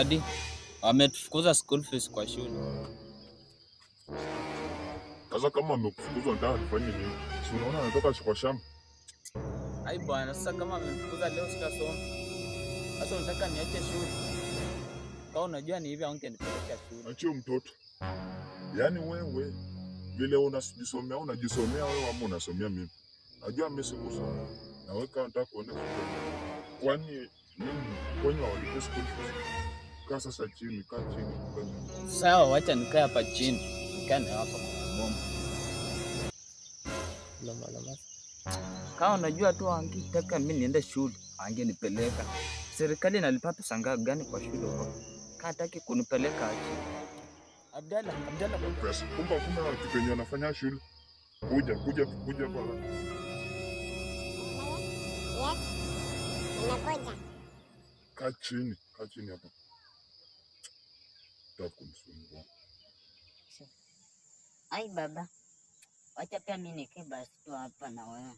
Daddy, wametufukuza school fees kwa shule. Sasa kama amekufukuza nataka nifanye nini? Si unaona anatoka kwa shamba. Ai bwana, sasa kama amenifukuza leo sitasoma. Sasa unataka niache shule? Kama unajua ni hivi haungenipeleka shule. Achio mtoto. Yaani wewe vile unajisomea wewe ama unasomea mimi. Najua mimi sikusoma. Na wewe kama unataka kuenda shule. Kwani nini? Kwani walipe school fees? Kaa sasa chini, kaa chini. Sawa, wacha nikae hapa chini. Nikae hapa kwa bomba. Lama. Kama unajua tu angetaka mimi niende shule, angenipeleka. Serikali inalipa pesa gani kwa shule huko? Hataki kunipeleka aje. Abdalla kwa pesa. Kumbe kuna kitu yenye anafanya shule. Kuja bwana. Unakuja. Kaa chini hapa. Takunisumbua. Ai baba. Wacha pia mimi nikae basi tu hapa na wewe.